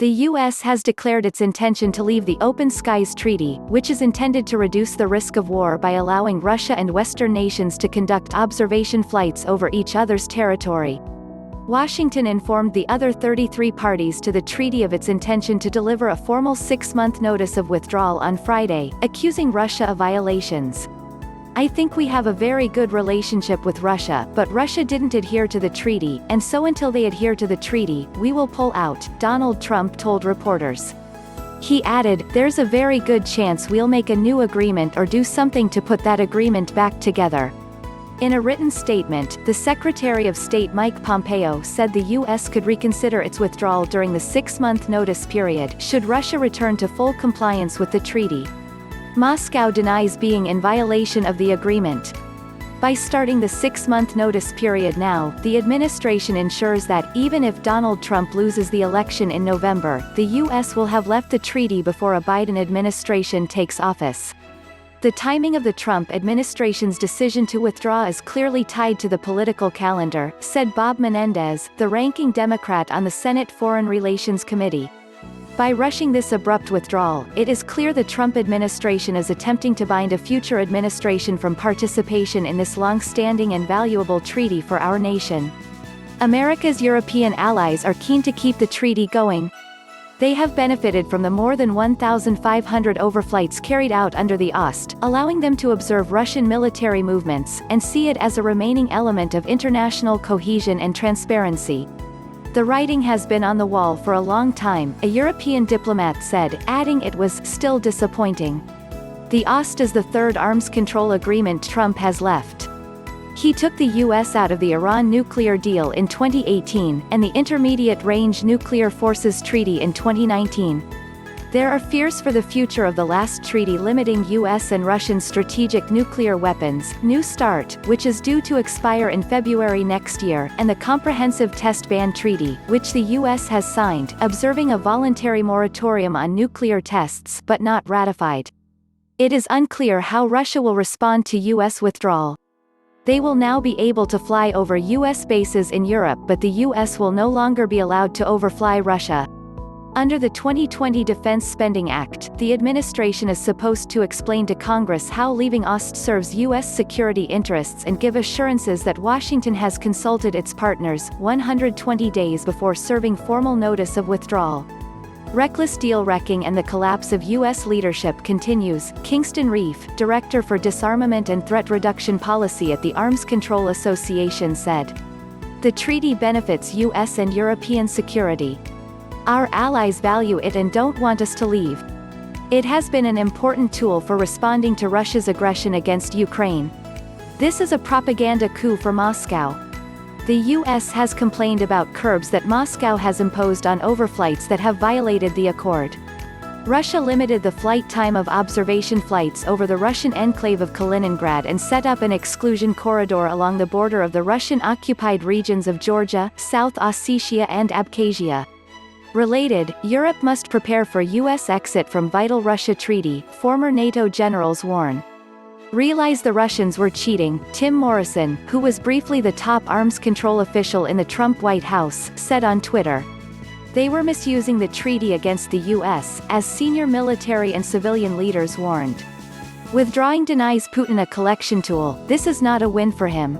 The U.S. has declared its intention to leave the Open Skies Treaty, which is intended to reduce the risk of war by allowing Russia and Western nations to conduct observation flights over each other's territory. Washington informed the other 33 parties to the treaty of its intention to deliver a formal 6-month notice of withdrawal on Friday, accusing Russia of violations. "I think we have a very good relationship with Russia, but Russia didn't adhere to the treaty, and so until they adhere to the treaty, we will pull out," Donald Trump told reporters. He added, "There's a very good chance we'll make a new agreement or do something to put that agreement back together." In a written statement, the Secretary of State Mike Pompeo said the U.S. could reconsider its withdrawal during the 6-month notice period should Russia return to full compliance with the treaty. Moscow denies being in violation of the agreement. By starting the 6-month notice period now, the administration ensures that, even if Donald Trump loses the election in November, the U.S. will have left the treaty before a Biden administration takes office. The timing of the Trump administration's decision to withdraw is clearly tied to the political calendar, said Bob Menendez, the ranking Democrat on the Senate Foreign Relations Committee. By rushing this abrupt withdrawal, it is clear the Trump administration is attempting to bind a future administration from participation in this long-standing and valuable treaty for our nation. America's European allies are keen to keep the treaty going. They have benefited from the more than 1,500 overflights carried out under the OST, allowing them to observe Russian military movements, and see it as a remaining element of international cohesion and transparency. "The writing has been on the wall for a long time," a European diplomat said, adding it was still disappointing. The OST is the third arms control agreement Trump has left. He took the U.S. out of the Iran nuclear deal in 2018, and the Intermediate Range Nuclear Forces Treaty in 2019. There are fears for the future of the last treaty limiting U.S. and Russian strategic nuclear weapons, New START, which is due to expire in February next year, and the Comprehensive Test Ban Treaty, which the U.S. has signed, observing a voluntary moratorium on nuclear tests but not ratified. It is unclear how Russia will respond to U.S. withdrawal. They will now be able to fly over U.S. bases in Europe, but the U.S. will no longer be allowed to overfly Russia. Under the 2020 Defense Spending Act, the administration is supposed to explain to Congress how leaving OST serves U.S. security interests and give assurances that Washington has consulted its partners 120 days before serving formal notice of withdrawal. Reckless deal wrecking and the collapse of U.S. leadership continues, Kingston Reef, Director for Disarmament and Threat Reduction Policy at the Arms Control Association said. "The treaty benefits U.S. and European security. Our allies value it and don't want us to leave. It has been an important tool for responding to Russia's aggression against Ukraine. This is a propaganda coup for Moscow." The U.S. has complained about curbs that Moscow has imposed on overflights that have violated the accord. Russia limited the flight time of observation flights over the Russian enclave of Kaliningrad and set up an exclusion corridor along the border of the Russian-occupied regions of Georgia, South Ossetia and Abkhazia. Related, Europe must prepare for U.S. exit from vital Russia treaty, former NATO generals warn. Realize the Russians were cheating, Tim Morrison, who was briefly the top arms control official in the Trump White House, said on Twitter. They were misusing the treaty against the U.S., as senior military and civilian leaders warned. Withdrawing denies Putin a collection tool. This is not a win for him.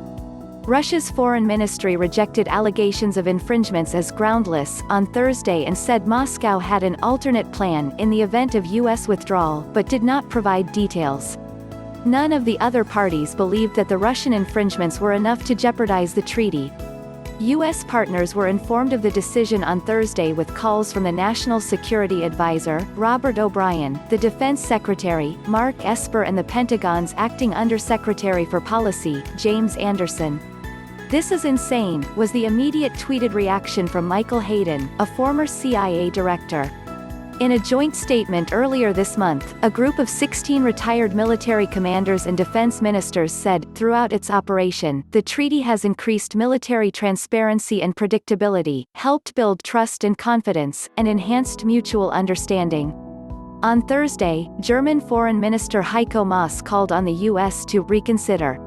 Russia's foreign ministry rejected allegations of infringements as groundless on Thursday and said Moscow had an alternate plan in the event of U.S. withdrawal, but did not provide details. None of the other parties believed that the Russian infringements were enough to jeopardize the treaty. U.S. partners were informed of the decision on Thursday with calls from the National Security Advisor, Robert O'Brien, the Defense Secretary, Mark Esper and the Pentagon's Acting Undersecretary for Policy, James Anderson. "This is insane," was the immediate tweeted reaction from Michael Hayden, a former CIA director. In a joint statement earlier this month, a group of 16 retired military commanders and defense ministers said, throughout its operation, the treaty has increased military transparency and predictability, helped build trust and confidence, and enhanced mutual understanding. On Thursday, German Foreign Minister Heiko Maas called on the U.S. to reconsider.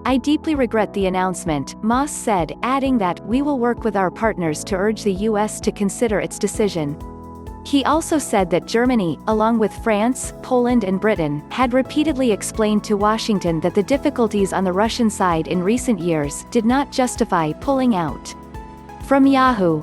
"I deeply regret the announcement," Maas said, adding that, "we will work with our partners to urge the U.S. to consider its decision." He also said that Germany, along with France, Poland and Britain, had repeatedly explained to Washington that the difficulties on the Russian side in recent years did not justify pulling out. From Yahoo!